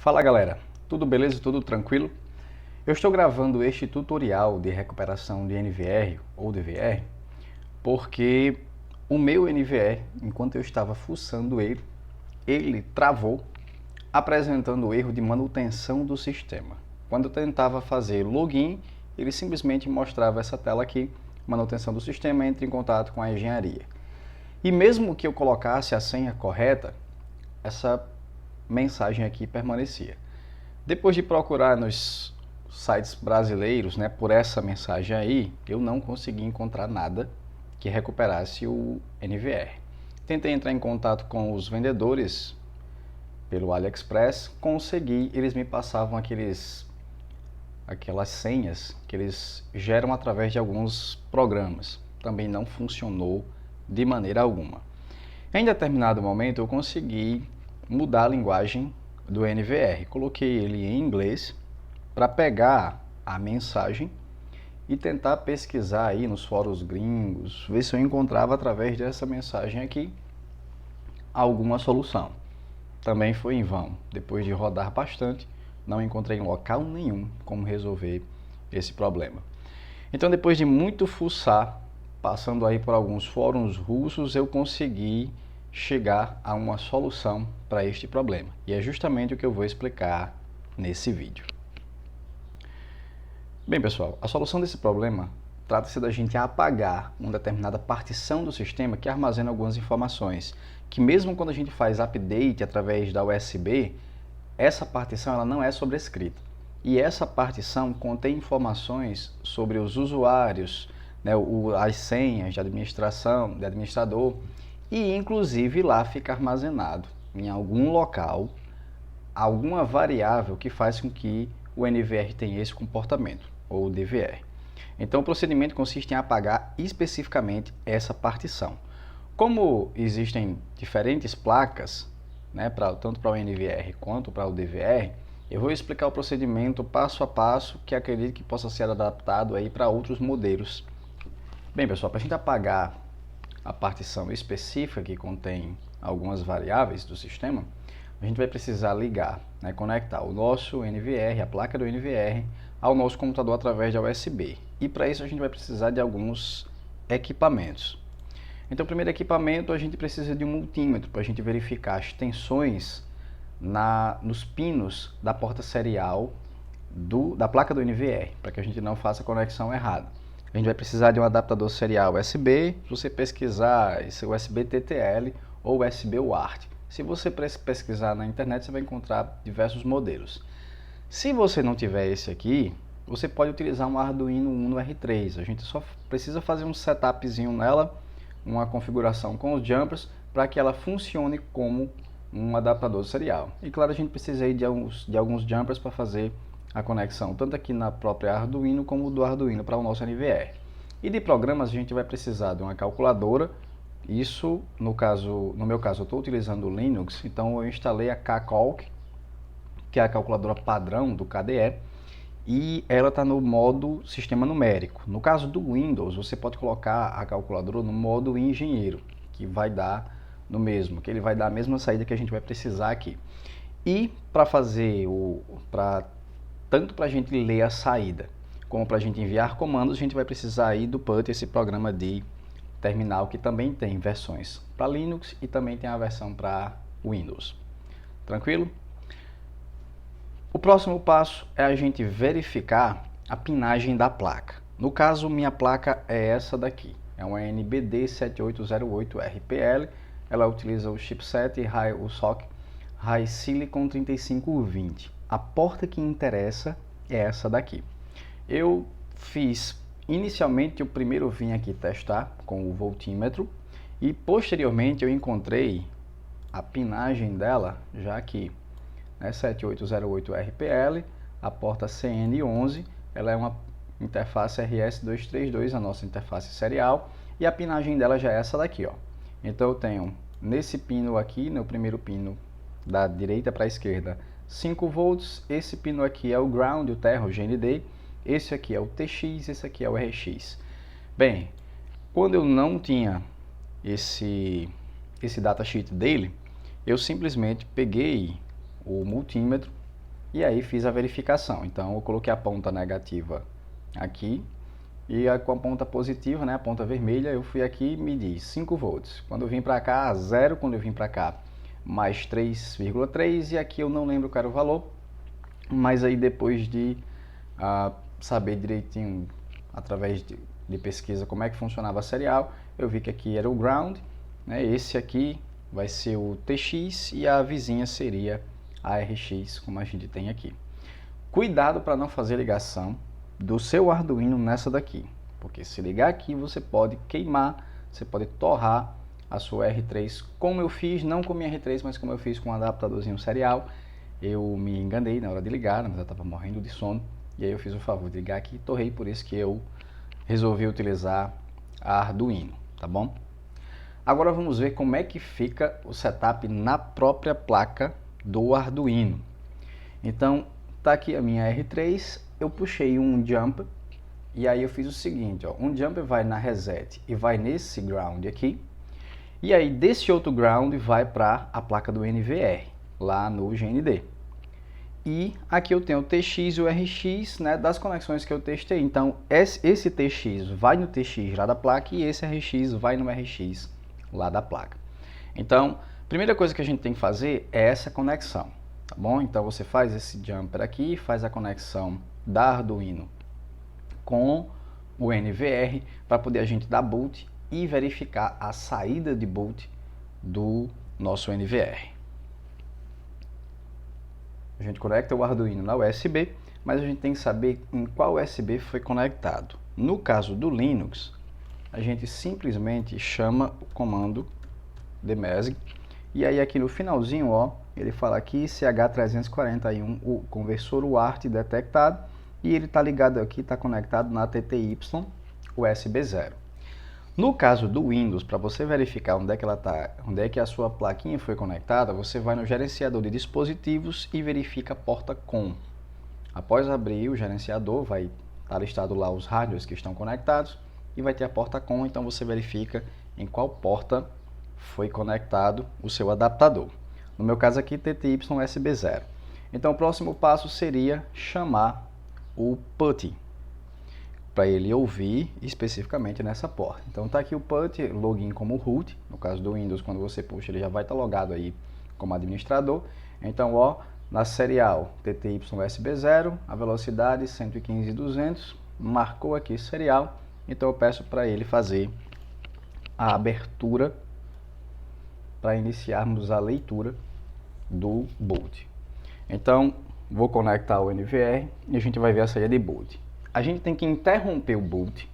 Fala galera, tudo beleza? Tudo tranquilo? Eu estou gravando este tutorial de recuperação de NVR ou DVR porque o meu NVR, enquanto eu estava fuçando ele travou, apresentando erro de manutenção do sistema. Quando eu tentava fazer login, ele simplesmente mostrava essa tela aqui, manutenção do sistema, entre em contato com a engenharia. E mesmo que eu colocasse a senha correta, essa mensagem aqui permanecia. Depois de procurar nos sites brasileiros, por essa mensagem aí, eu não consegui encontrar nada que recuperasse o NVR. Tentei entrar em contato com os vendedores pelo AliExpress, consegui, eles me passavam aquelas senhas que eles geram através de alguns programas. Também não funcionou de maneira alguma. Em determinado momento eu consegui mudar a linguagem do NVR. Coloquei ele em inglês para pegar a mensagem e tentar pesquisar aí nos fóruns gringos, ver se eu encontrava através dessa mensagem aqui alguma solução. Também foi em vão. Depois de rodar bastante, não encontrei em local nenhum como resolver esse problema. Então, depois de muito fuçar, passando aí por alguns fóruns russos, eu consegui chegar a uma solução para este problema. E é justamente o que eu vou explicar nesse vídeo. Bem, pessoal, a solução desse problema trata-se da gente apagar uma determinada partição do sistema que armazena algumas informações, que mesmo quando a gente faz update através da USB, essa partição ela não é sobrescrita. E essa partição contém informações sobre os usuários, as senhas de administração, de administrador, e inclusive lá fica armazenado em algum local alguma variável que faz com que o NVR tenha esse comportamento, ou DVR. Então o procedimento consiste em apagar especificamente essa partição. Como existem diferentes placas, tanto para o NVR quanto para o DVR, eu vou explicar o procedimento passo a passo que acredito que possa ser adaptado aí para outros modelos. Bem, pessoal, para a gente apagar a partição específica que contém algumas variáveis do sistema, a gente vai precisar ligar, conectar o nosso NVR, a placa do NVR, ao nosso computador através da USB. E para isso a gente vai precisar de alguns equipamentos. Então, o primeiro equipamento, a gente precisa de um multímetro para a gente verificar as tensões nos pinos da porta serial da placa do NVR, para que a gente não faça a conexão errada. A gente vai precisar de um adaptador serial USB. Se você pesquisar, esse USB TTL ou USB UART. Se você pesquisar na internet, você vai encontrar diversos modelos. Se você não tiver esse aqui, você pode utilizar um Arduino Uno R3. A gente só precisa fazer um setupzinho nela, uma configuração com os jumpers, para que ela funcione como um adaptador serial. E claro, a gente precisa aí de alguns jumpers para fazer a conexão, tanto aqui na própria Arduino como do Arduino para o nosso NVR. E de programas a gente vai precisar de uma calculadora. Isso, no meu caso, eu estou utilizando o Linux, então eu instalei a KCalc, que é a calculadora padrão do KDE, e ela está no modo sistema numérico. No caso do Windows, você pode colocar a calculadora no modo engenheiro, que vai dar no mesmo, que ele vai dar a mesma saída que a gente vai precisar aqui. E para fazer tanto para a gente ler a saída, como para a gente enviar comandos, a gente vai precisar aí do PUT, esse programa de terminal que também tem versões para Linux e também tem a versão para Windows. Tranquilo? O próximo passo é a gente verificar a pinagem da placa. No caso, minha placa é essa daqui. É uma NBD 7808RPL. Ela utiliza o chipset o SoC High Silicon 3520. A porta que interessa é essa daqui. Eu fiz inicialmente, eu primeiro vim aqui testar com o voltímetro e posteriormente eu encontrei a pinagem dela já aqui, 7808RPL, a porta CN11, ela é uma interface RS232, a nossa interface serial, e a pinagem dela já é essa daqui, ó. Então eu tenho nesse pino aqui, no primeiro pino da direita para a esquerda, 5 volts, esse pino aqui é o ground, o terra, o GND, esse aqui é o TX, esse aqui é o RX. Bem, quando eu não tinha esse datasheet dele, eu simplesmente peguei o multímetro e aí fiz a verificação. Então eu coloquei a ponta negativa aqui e com a ponta positiva, né, a ponta vermelha, eu fui aqui e medi 5 volts. Quando eu vim para cá, 0, quando eu vim para cá, mais 3,3, e aqui eu não lembro qual era o valor, mas aí depois de saber direitinho, através de pesquisa, como é que funcionava a serial, eu vi que aqui era o ground, né, esse aqui vai ser o TX e a vizinha seria a RX, como a gente tem aqui. Cuidado para não fazer ligação do seu Arduino nessa daqui, porque se ligar aqui você pode queimar, você pode torrar a sua R3, como eu fiz, não com minha R3, mas como eu fiz com um adaptadorzinho serial. Eu me enganei na hora de ligar, mas eu estava morrendo de sono, e aí eu fiz o favor de ligar aqui e torrei, por isso que eu resolvi utilizar a Arduino, tá bom? Agora vamos ver como é que fica o setup na própria placa do Arduino. Então, tá aqui a minha R3, eu puxei um jump, e aí eu fiz o seguinte, ó, um jump vai na reset e vai nesse ground aqui, e aí desse outro ground vai para a placa do NVR, lá no GND. E aqui eu tenho o TX e o RX, né, das conexões que eu testei. Então esse TX vai no TX lá da placa e esse RX vai no RX lá da placa. Então, a primeira coisa que a gente tem que fazer é essa conexão, tá bom? Então você faz esse jumper aqui, faz a conexão da Arduino com o NVR para poder a gente dar boot e verificar a saída de boot do nosso NVR. A gente conecta o Arduino na USB, mas a gente tem que saber em qual USB foi conectado. No caso do Linux, a gente simplesmente chama o comando dmesg, e aí aqui no finalzinho, ó, ele fala aqui CH341, o conversor UART detectado, e ele está ligado aqui, está conectado na TTY USB 0. No caso do Windows, para você verificar onde é que ela tá, onde é que a sua plaquinha foi conectada, você vai no gerenciador de dispositivos e verifica a porta COM. Após abrir o gerenciador, vai estar listado lá os hardwares que estão conectados e vai ter a porta COM, então você verifica em qual porta foi conectado o seu adaptador. No meu caso aqui, TTY USB 0. Então o próximo passo seria chamar o PuTTY, para ele ouvir especificamente nessa porta. Então tá aqui o PuTTY, login como root, no caso do Windows, quando você puxa ele já vai estar logado aí como administrador. Então ó, na serial TTY USB 0, a velocidade 115.200, marcou aqui serial, então eu peço para ele fazer a abertura para iniciarmos a leitura do boot. Então vou conectar o NVR e a gente vai ver a saída de boot. A gente tem que interromper o boot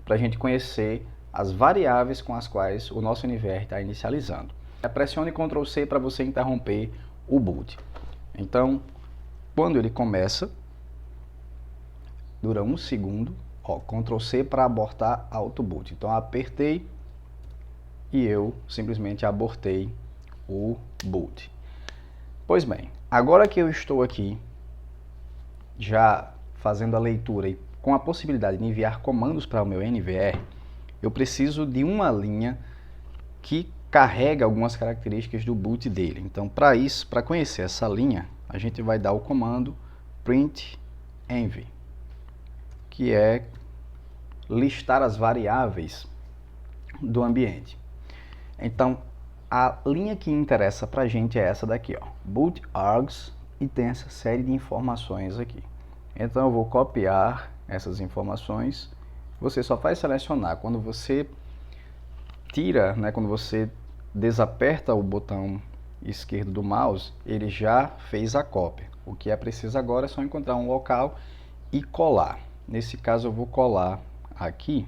para a gente conhecer as variáveis com as quais o nosso NVR está inicializando. Pressione Ctrl C para você interromper o boot. Então, quando ele começa, dura 1 segundo, ó, Ctrl C para abortar auto boot. Então, apertei e eu simplesmente abortei o boot. Pois bem, agora que eu estou aqui já fazendo a leitura e com a possibilidade de enviar comandos para o meu NVR, eu preciso de uma linha que carrega algumas características do boot dele. Então, para isso, para conhecer essa linha, a gente vai dar o comando print_env, que é listar as variáveis do ambiente. Então, a linha que interessa para a gente é essa daqui, ó, boot args, e tem essa série de informações aqui. Então eu vou copiar essas informações. Você só faz selecionar quando você tira, né, quando você desaperta o botão esquerdo do mouse, ele já fez a cópia. O que é preciso agora é só encontrar um local e colar. Nesse caso eu vou colar aqui.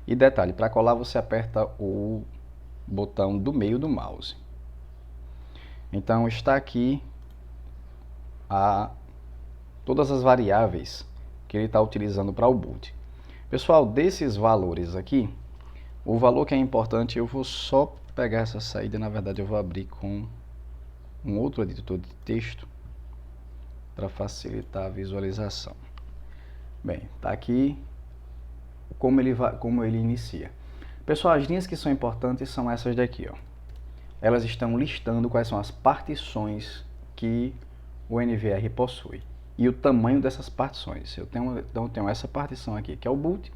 E detalhe, para colar você aperta o botão do meio do mouse. Então está aqui todas as variáveis que ele está utilizando para o boot. Pessoal, desses valores aqui, o valor que é importante, eu vou só pegar essa saída, na verdade eu vou abrir com um outro editor de texto para facilitar a visualização. Bem, tá aqui como ele inicia. Pessoal, as linhas que são importantes são essas daqui, ó. Elas estão listando quais são as partições que o NVR possui e o tamanho dessas partições. Então eu tenho essa partição aqui, que é o boot.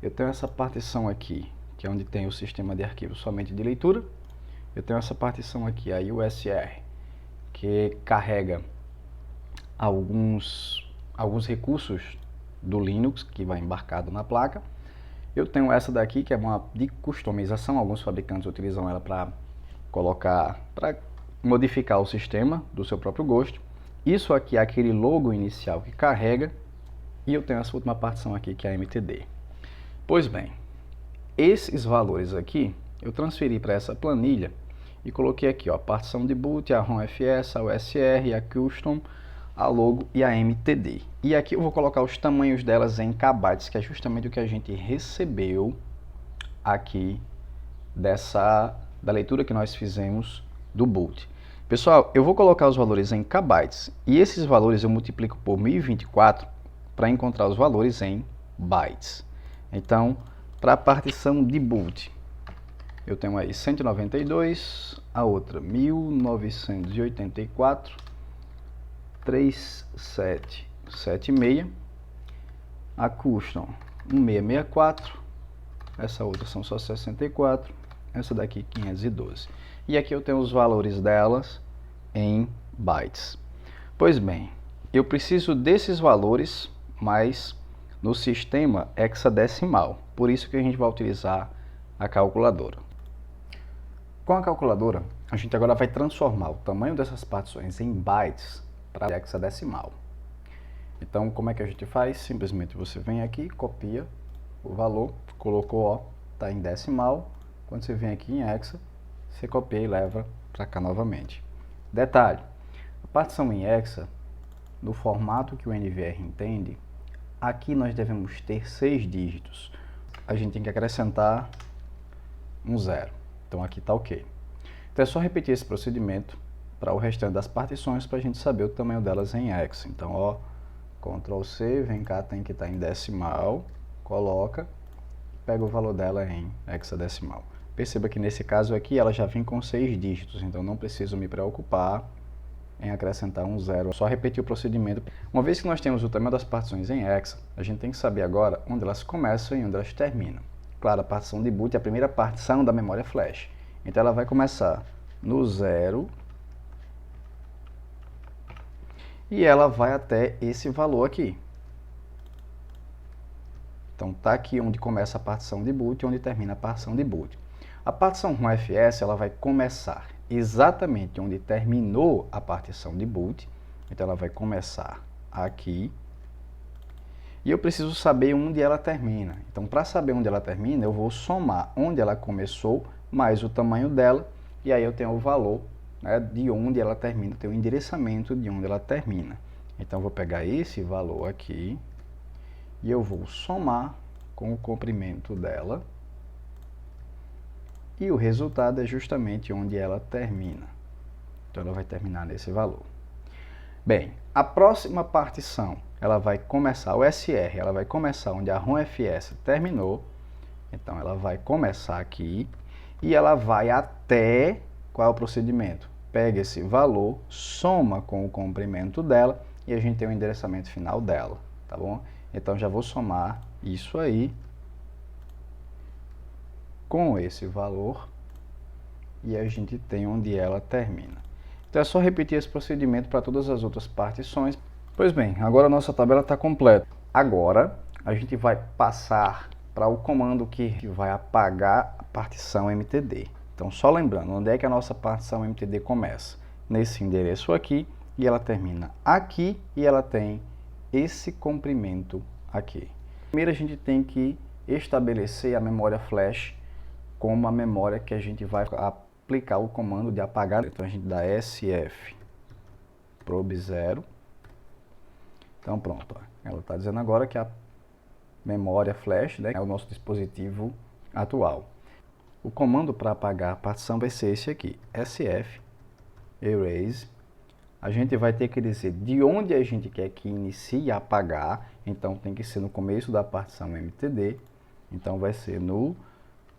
Eu tenho essa partição aqui, que é onde tem o sistema de arquivos somente de leitura. Eu tenho essa partição aqui, a USR, que carrega alguns recursos do Linux que vai embarcado na placa. Eu tenho essa daqui, que é uma de customização. Alguns fabricantes utilizam ela para modificar o sistema do seu próprio gosto. Isso aqui é aquele logo inicial que carrega. E eu tenho essa última partição aqui, que é a MTD. Pois bem, esses valores aqui eu transferi para essa planilha e coloquei aqui, ó, a partição de boot, a ROM-FS, a USR, a custom, a logo e a MTD. E aqui eu vou colocar os tamanhos delas em kbytes, que é justamente o que a gente recebeu aqui da leitura que nós fizemos do boot. Pessoal, eu vou colocar os valores em kbytes e esses valores eu multiplico por 1024 para encontrar os valores em bytes. Então, para a partição de boot, eu tenho aí 192, a outra 1984, 3776, a custom 1664, essa outra são só 64, essa daqui 512. E aqui eu tenho os valores delas em bytes. Pois bem, eu preciso desses valores, mas no sistema hexadecimal. Por isso que a gente vai utilizar a calculadora. Com a calculadora, a gente agora vai transformar o tamanho dessas partições em bytes para hexadecimal. Então, como é que a gente faz? Simplesmente você vem aqui, copia o valor, colocou, ó, tá em decimal. Quando você vem aqui em hexa, você copia e leva para cá novamente. Detalhe, a partição em hexa, no formato que o NVR entende, aqui nós devemos ter 6 dígitos. A gente tem que acrescentar um 0. Então aqui está ok. Então é só repetir esse procedimento para o restante das partições para a gente saber o tamanho delas em hexa. Então, ó, Ctrl C, vem cá, tem que estar em decimal, coloca, pega o valor dela em hexadecimal. Perceba que nesse caso aqui ela já vem com 6 dígitos, então não preciso me preocupar em acrescentar um 0. É só repetir o procedimento. Uma vez que nós temos o tamanho das partições em hexa, a gente tem que saber agora onde elas começam e onde elas terminam. Claro, a partição de boot é a primeira partição da memória flash. Então ela vai começar no 0 e ela vai até esse valor aqui. Então tá aqui onde começa a partição de boot e onde termina a partição de boot. A partição ROM-FS ela vai começar exatamente onde terminou a partição de boot. Então ela vai começar aqui. E eu preciso saber onde ela termina. Então, para saber onde ela termina, eu vou somar onde ela começou mais o tamanho dela. E aí eu tenho o valor, né, de onde ela termina, tenho o endereçamento de onde ela termina. Então, eu vou pegar esse valor aqui e eu vou somar com o comprimento dela. E o resultado é justamente onde ela termina. Então, ela vai terminar nesse valor. Bem, a próxima partição, ela vai começar, o SR, ela vai começar onde a ROM-FS terminou. Então, ela vai começar aqui e ela vai até, qual é o procedimento? Pega esse valor, soma com o comprimento dela e a gente tem o endereçamento final dela, tá bom? Então, já vou somar isso aí com esse valor e a gente tem onde ela termina. Então é só repetir esse procedimento para todas as outras partições. Pois bem, agora a nossa tabela está completa. Agora a gente vai passar para o comando que vai apagar a partição MTD. Então só lembrando, onde é que a nossa partição MTD começa? Nesse endereço aqui, e ela termina aqui, e ela tem esse comprimento aqui. Primeiro a gente tem que estabelecer a memória flash como a memória que a gente vai aplicar o comando de apagar. Então a gente dá sf probe 0. Então pronto, ó. Ela está dizendo agora que a memória flash, né, é o nosso dispositivo atual. O comando para apagar a partição vai ser esse aqui, sf erase. A gente vai ter que dizer de onde a gente quer que inicie a apagar, então tem que ser no começo da partição MTD, então vai ser no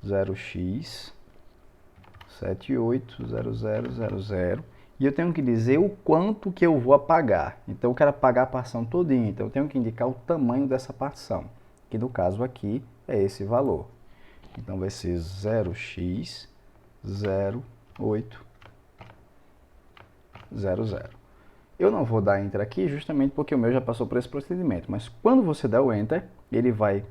0x780000, e eu tenho que dizer o quanto que eu vou apagar. Então eu quero apagar a partição todinha, então eu tenho que indicar o tamanho dessa partição, que no caso aqui é esse valor. Então vai ser 0x0800. Eu não vou dar Enter aqui justamente porque o meu já passou por esse procedimento, mas quando você der o Enter, ele vai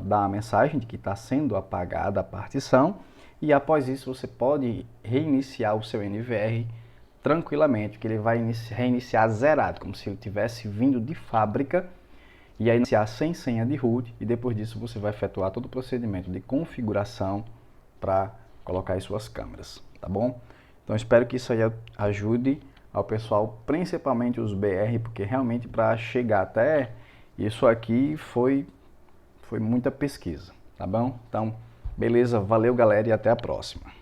dar a mensagem de que está sendo apagada a partição, e após isso você pode reiniciar o seu NVR tranquilamente, que ele vai reiniciar zerado, como se ele tivesse vindo de fábrica, e aí iniciar sem senha de root, e depois disso você vai efetuar todo o procedimento de configuração para colocar as suas câmeras, tá bom? Então espero que isso aí ajude ao pessoal, principalmente os BR, porque realmente para chegar até isso aqui foi muita pesquisa, tá bom? Então, beleza, valeu galera e até a próxima.